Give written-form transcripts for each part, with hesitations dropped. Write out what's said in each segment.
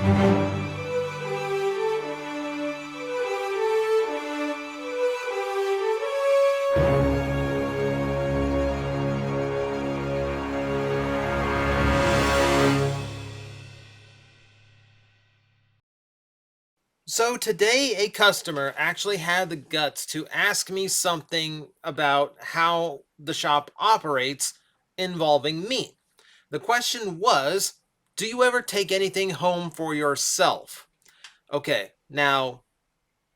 So today, a customer actually had the guts to ask me something about how the shop operates involving me. The question was, do you ever take anything home for yourself? Okay, now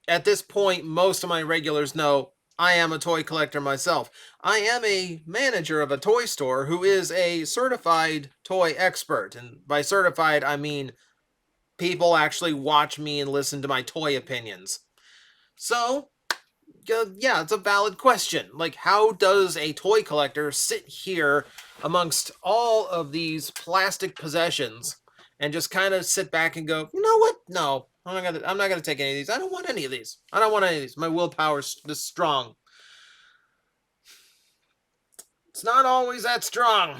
at this point, most of my regulars know I am a toy collector myself. I am a manager of a toy store who is a certified toy expert. And by certified, I mean people actually watch me and listen to my toy opinions. So, yeah, it's a valid question. Like, how does a toy collector sit here amongst all of these plastic possessions and just kind of sit back and go, you know what? No, I'm not gonna take any of these. I don't want any of these. I don't want any of these. My willpower's this strong. It's not always that strong.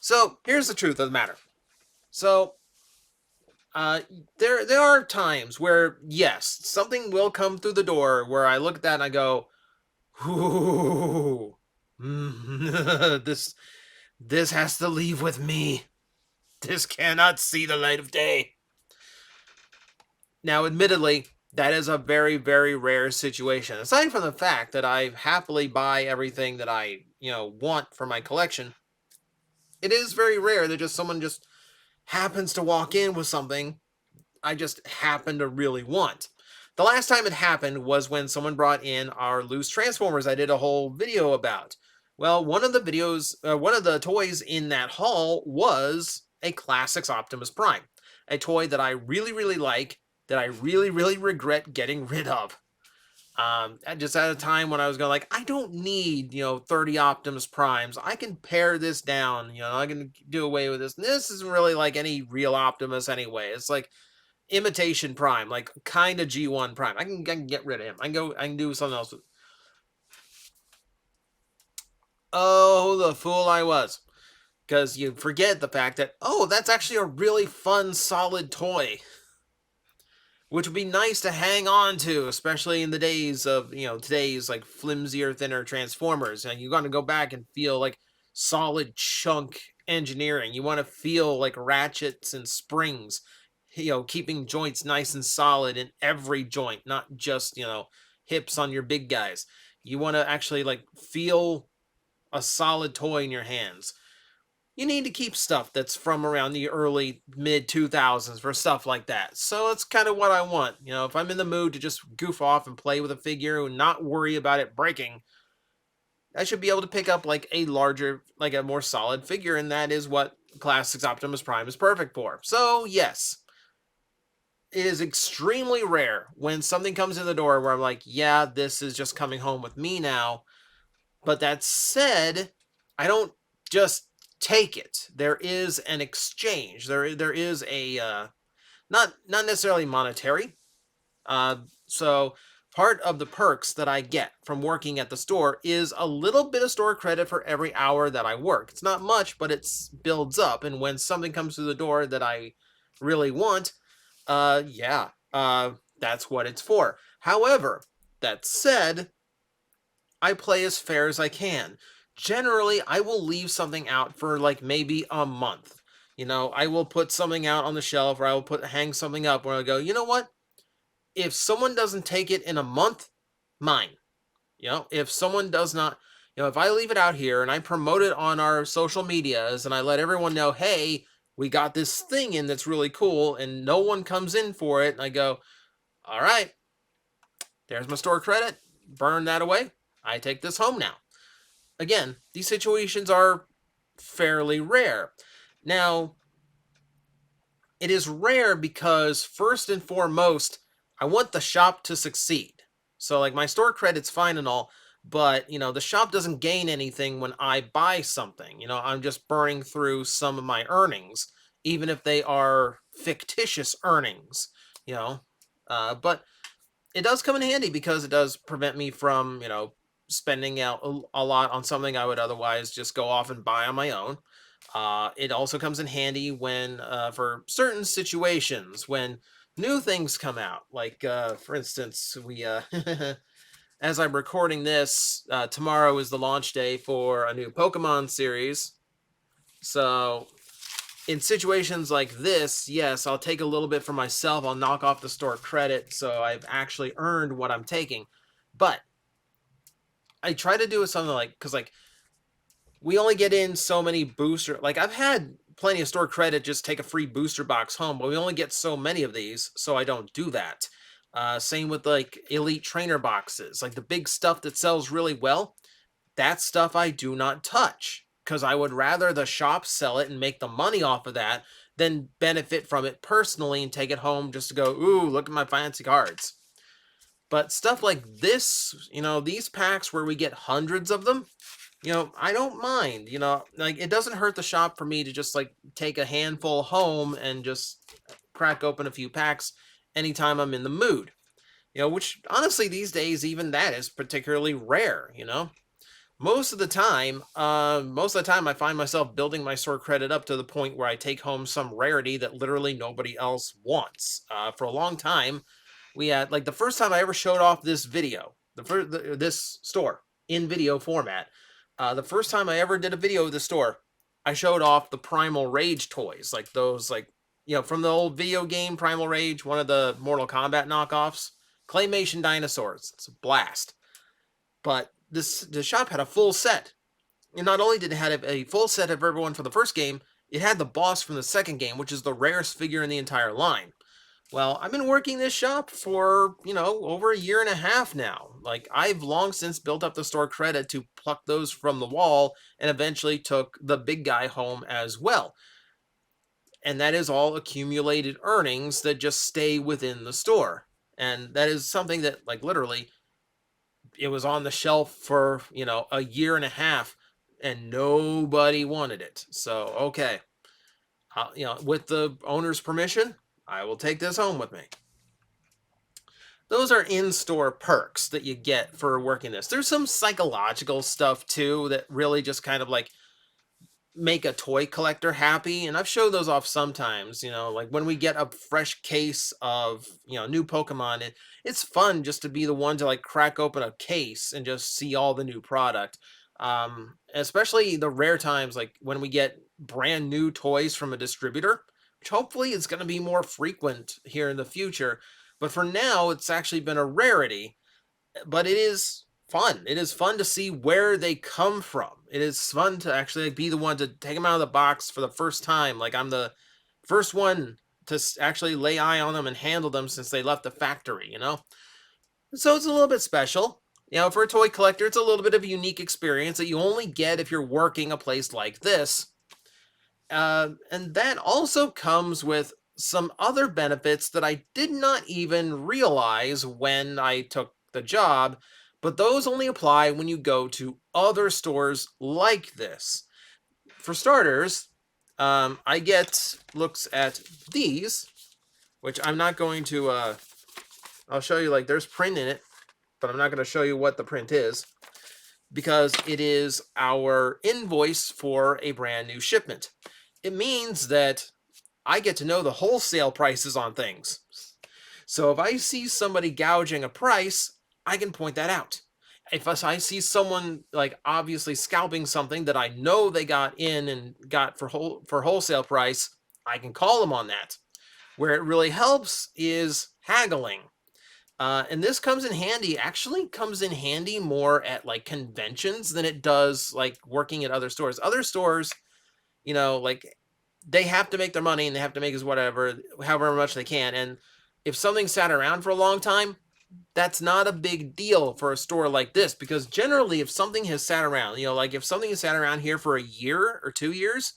So here's the truth of the matter. So Uh, there are times where yes, something will come through the door where I look at that and I go, "Ooh, this has to leave with me. This cannot see the light of day." Now, admittedly, that is a very, very rare situation. Aside from the fact that I happily buy everything that I, want for my collection, it is very rare that just someone just happens to walk in with something I just happen to really want. The last time it happened was when someone brought in our loose Transformers I did a whole video about. Well, one of the toys in that haul was a Classics Optimus Prime, a toy that I really, really like, that I really, really regret getting rid of. Just at a time when I was going like, I don't need, 30 Optimus Primes. I can pare this down, I can do away with this. And this isn't really like any real Optimus anyway. It's like imitation Prime, like kind of G1 Prime. I can get rid of him. I can do something else. Oh, the fool I was. Because you forget the fact that, oh, that's actually a really fun, solid toy. Which would be nice to hang on to, especially in the days of, today's like flimsier, thinner Transformers. And you want to go back and feel like solid chunk engineering. You want to feel like ratchets and springs, keeping joints nice and solid in every joint, not just, hips on your big guys. You want to actually like feel a solid toy in your hands. You need to keep stuff that's from around the early mid 2000s for stuff like that. So it's kind of what I want. If I'm in the mood to just goof off and play with a figure and not worry about it breaking, I should be able to pick up like a larger, like a more solid figure, and that is what Classics Optimus Prime is perfect for. So, yes, it is extremely rare when something comes in the door where I'm like, yeah, this is just coming home with me now. But that said, I don't just take it. There is an exchange. There is a not necessarily monetary. So part of the perks that I get from working at the store is a little bit of store credit for every hour that I work. It's not much, but it builds up. And when something comes through the door that I really want, yeah, that's what it's for. However, that said, I play as fair as I can. Generally, I will leave something out for like maybe a month. I will put something out on the shelf, or I will hang something up where I go, you know what? If someone doesn't take it in a month, mine. If someone does not, if I leave it out here and I promote it on our social medias and I let everyone know, hey, we got this thing in that's really cool, and no one comes in for it, and I go, all right, there's my store credit, burn that away. I take this home now. Again, these situations are fairly rare. Now, it is rare because, first and foremost, I want the shop to succeed. So, like, my store credit's fine and all, but, the shop doesn't gain anything when I buy something. I'm just burning through some of my earnings, even if they are fictitious earnings, you know. But it does come in handy because it does prevent me from, spending out a lot on something I would otherwise just go off and buy on my own. It also comes in handy when for certain situations when new things come out. Like for instance, we as I'm recording this, tomorrow is the launch day for a new Pokemon series. So in situations like this, yes, I'll take a little bit for myself. I'll knock off the store credit, so I've actually earned what I'm taking. But I try to do it something like, because like we only get in so many booster. Like I've had plenty of store credit just take a free booster box home, but we only get so many of these, so I don't do that. Same with like elite trainer boxes, like the big stuff that sells really well. That stuff I do not touch because I would rather the shop sell it and make the money off of that than benefit from it personally and take it home just to go, ooh, look at my fancy cards. But stuff like this, these packs where we get hundreds of them, I don't mind, like it doesn't hurt the shop for me to just like take a handful home and just crack open a few packs anytime I'm in the mood, which honestly these days, even that is particularly rare. Most of the time I find myself building my store credit up to the point where I take home some rarity that literally nobody else wants. For a long time, we had like the first time I ever showed off this video, this store in video format. The first time I ever did a video of the store, I showed off the Primal Rage toys, like those, like from the old video game Primal Rage, one of the Mortal Kombat knockoffs, claymation dinosaurs. It's a blast. But the shop had a full set. And not only did it have a full set of everyone for the first game, it had the boss from the second game, which is the rarest figure in the entire line. Well, I've been working this shop for, over a year and a half now. Like, I've long since built up the store credit to pluck those from the wall and eventually took the big guy home as well. And that is all accumulated earnings that just stay within the store. And that is something that, like, literally, it was on the shelf for, a year and a half and nobody wanted it. So, okay. With the owner's permission, I will take this home with me. Those are in-store perks that you get for working this. There's some psychological stuff too that really just kind of like make a toy collector happy, and I've showed those off sometimes. Like when we get a fresh case of new Pokemon, it's fun just to be the one to like crack open a case and just see all the new product. Especially the rare times like when we get brand new toys from a distributor, which hopefully is going to be more frequent here in the future. But for now, it's actually been a rarity, but it is fun. It is fun to see where they come from. It is fun to actually be the one to take them out of the box for the first time. Like I'm the first one to actually lay eye on them and handle them since they left the factory. So it's a little bit special. For a toy collector, it's a little bit of a unique experience that you only get if you're working a place like this. And that also comes with some other benefits that I did not even realize when I took the job, but those only apply when you go to other stores like this. For starters, I get looks at these, which I'm not going to, I'll show you, like, there's print in it, but I'm not going to show you what the print is, because it is our invoice for a brand new shipment. It means that I get to know the wholesale prices on things. So if I see somebody gouging a price, I can point that out. If I see someone like obviously scalping something that I know they got in and got for wholesale price, I can call them on that. Where it really helps is haggling. And this actually comes in handy more at like conventions than it does like working at other stores. Other stores, like they have to make their money and they have to make however much they can. And if something sat around for a long time, that's not a big deal for a store like this, because generally if something has sat around, like if something has sat around here for a year or 2 years,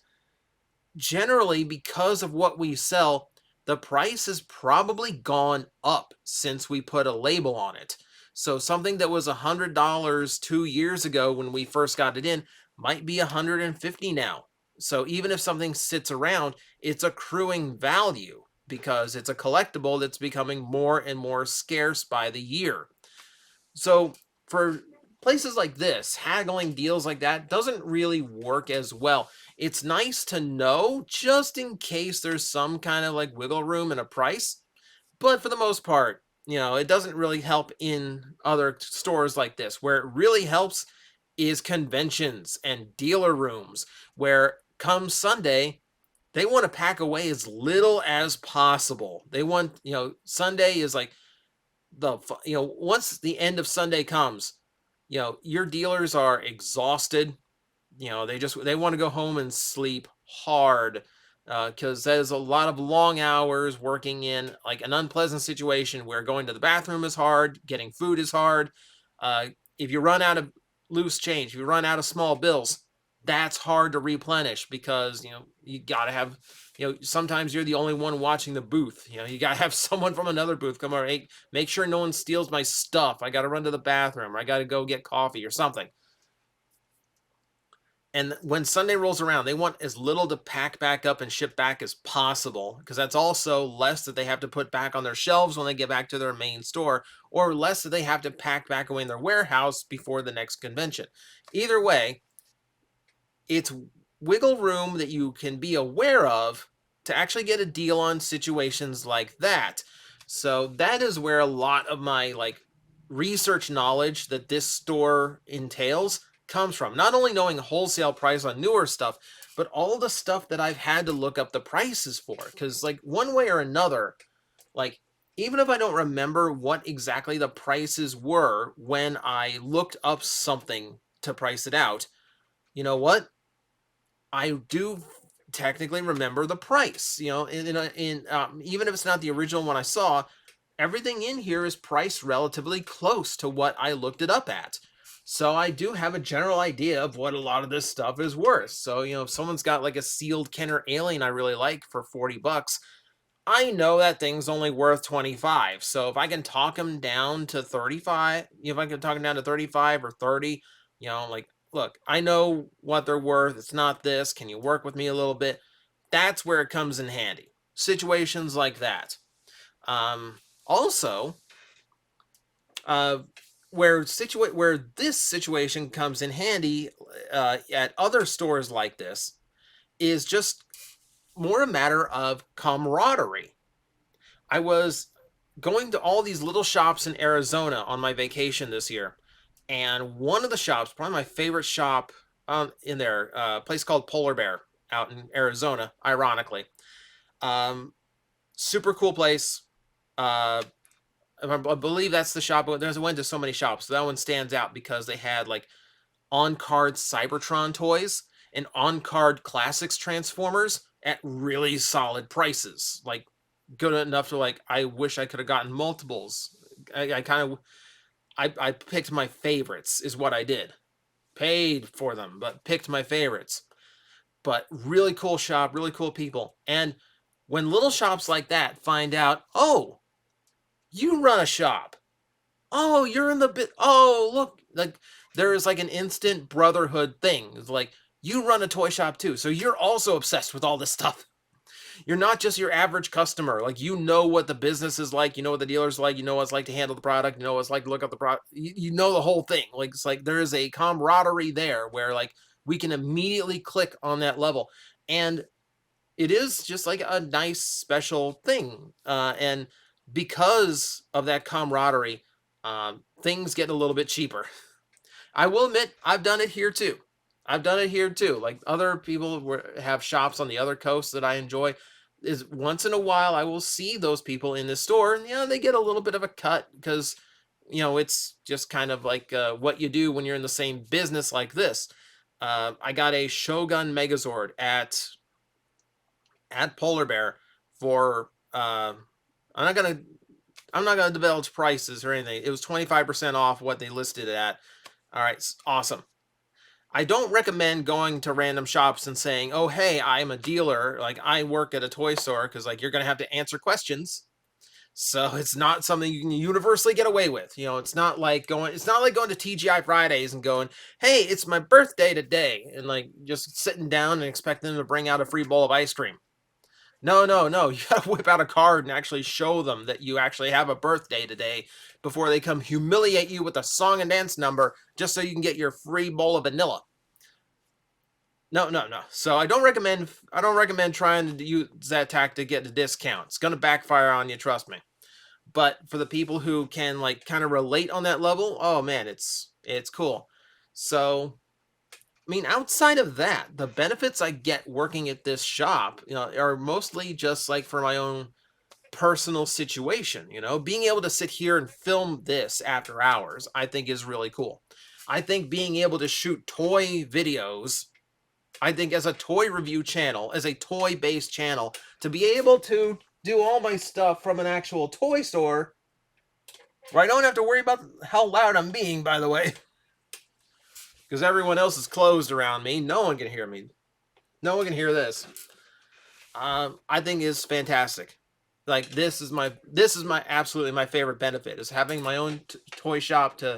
generally because of what we sell, the price has probably gone up since we put a label on it. So something that was $100 2 years ago when we first got it in might be $150 now. So even if something sits around, it's accruing value because it's a collectible that's becoming more and more scarce by the year. So for places like this, haggling deals like that doesn't really work as well. It's nice to know just in case there's some kind of like wiggle room in a price, but for the most part, it doesn't really help in other stores like this. Where it really helps is conventions and dealer rooms, where come Sunday, they want to pack away as little as possible. They want, Sunday is like once the end of Sunday comes, your dealers are exhausted. They want to go home and sleep hard, because there's a lot of long hours working in like an unpleasant situation where going to the bathroom is hard, getting food is hard. uh, if you run out of loose change, if you run out of small bills, that's hard to replenish, because you gotta have, sometimes you're the only one watching the booth. You gotta have someone from another booth come over. Hey, make sure no one steals my stuff. I gotta run to the bathroom, or I gotta go get coffee or something. And when Sunday rolls around, they want as little to pack back up and ship back as possible, because that's also less that they have to put back on their shelves when they get back to their main store, or less that they have to pack back away in their warehouse before the next convention. Either way, it's wiggle room that you can be aware of to actually get a deal on situations like that. So that is where a lot of my like research knowledge that this store entails comes from. Not only knowing wholesale price on newer stuff, but all the stuff that I've had to look up the prices for. Because like one way or another, like even if I don't remember what exactly the prices were when I looked up something to price it out, you know what? I do technically remember the price. Even if it's not the original one I saw, everything in here is priced relatively close to what I looked it up at. So I do have a general idea of what a lot of this stuff is worth. So, if someone's got like a sealed Kenner Alien I really like for 40 bucks, I know that thing's only worth 25. So if I can talk them down to 35, if I can talk them down to 35 or 30, like, look, I know what they're worth. It's not this. Can you work with me a little bit? That's where it comes in handy. Situations like that. Also, uh, where this situation comes in handy at other stores like this is just more a matter of camaraderie. I was going to all these little shops in Arizona on my vacation this year, and one of the shops, probably my favorite shop in there, a place called Polar Bear out in Arizona, ironically. Um, Super cool place. Uh, I believe that's the shop. There's went to so many shops. So that one stands out because they had like on-card Cybertron toys and on-card Classics Transformers at really solid prices. Like good enough to like I wish I could have gotten multiples. I kind of I picked my favorites is what I did. Paid for them, but picked my favorites. But really cool shop, really cool people. And when little shops like that find out, oh, you run a shop. Oh, you're in the bit. Oh, look, like there is like an instant brotherhood thing. It's like you run a toy shop too, so you're also obsessed with all this stuff. You're not just your average customer. Like you know what the business is like, you know what the dealer's like, you know what it's like to handle the product, you know what it's like to look up the product. You know the whole thing. Like it's like there is a camaraderie there where like we can immediately click on that level. And it is just like a nice special thing. And because of that camaraderie, things get a little bit cheaper. I will admit, I've done it here too. I've done it here too. Like other people have shops on the other coast that I enjoy. Is once in a while I will see those people in the store, and they get a little bit of a cut because it's just kind of like what you do when you're in the same business like this. I got a Shogun Megazord at Polar Bear for I'm not gonna divulge prices or anything. It was 25% off what they listed it at. All right, awesome. I don't recommend going to random shops and saying, "Oh, hey, I'm a dealer. Like I work at a toy store," because like you're gonna have to answer questions. So it's not something you can universally get away with. It's not like going. It's not like going to TGI Fridays and going, "Hey, it's my birthday today," and like just sitting down and expecting them to bring out a free bowl of ice cream. No, no, no. You gotta whip out a card and actually show them that you actually have a birthday today before they come humiliate you with a song and dance number just so you can get your free bowl of vanilla. No, no, no. So I don't recommend trying to use that tactic to get a discount. It's gonna backfire on you, trust me. But for the people who can like kind of relate on that level, oh man, it's cool. So I mean, outside of that, the benefits I get working at this shop, are mostly just like for my own personal situation. Being able to sit here and film this after hours, I think is really cool. I think being able to shoot toy videos, I think as a toy review channel, as a toy-based channel, to be able to do all my stuff from an actual toy store where I don't have to worry about how loud I'm being, by the way, because everyone else is closed around me. No one can hear me. No one can hear this. I think is fantastic. Like this is my absolutely my favorite benefit is having my own toy shop to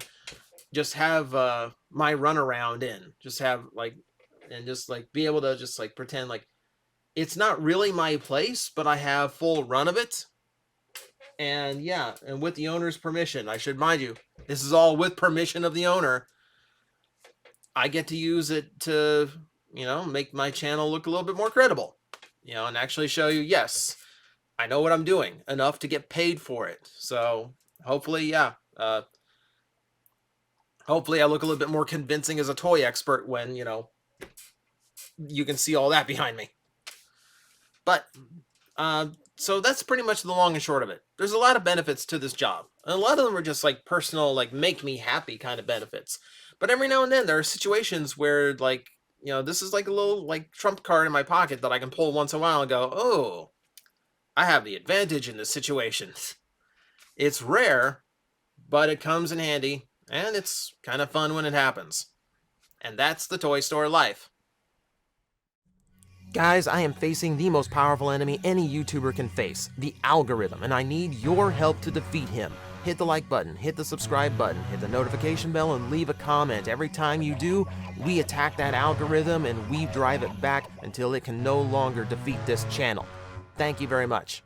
just have my runaround in, just have like, and just like be able to just like pretend like it's not really my place, but I have full run of it. And yeah, and with the owner's permission, I should mind you, this is all with permission of the owner. I get to use it to, make my channel look a little bit more credible, and actually show you, yes, I know what I'm doing enough to get paid for it. So hopefully, yeah, hopefully I look a little bit more convincing as a toy expert when, you can see all that behind me. But, so that's pretty much the long and short of it. There's a lot of benefits to this job. And a lot of them are just like personal, like make me happy kind of benefits. But every now and then there are situations where like, this is like a little like trump card in my pocket that I can pull once in a while and go, oh, I have the advantage in this situation. It's rare, but it comes in handy, and it's kind of fun when it happens. And that's the toy store life. Guys, I am facing the most powerful enemy any YouTuber can face, the algorithm, and I need your help to defeat him. Hit the like button, hit the subscribe button, hit the notification bell, and leave a comment. Every time you do, we attack that algorithm and we drive it back until it can no longer defeat this channel. Thank you very much.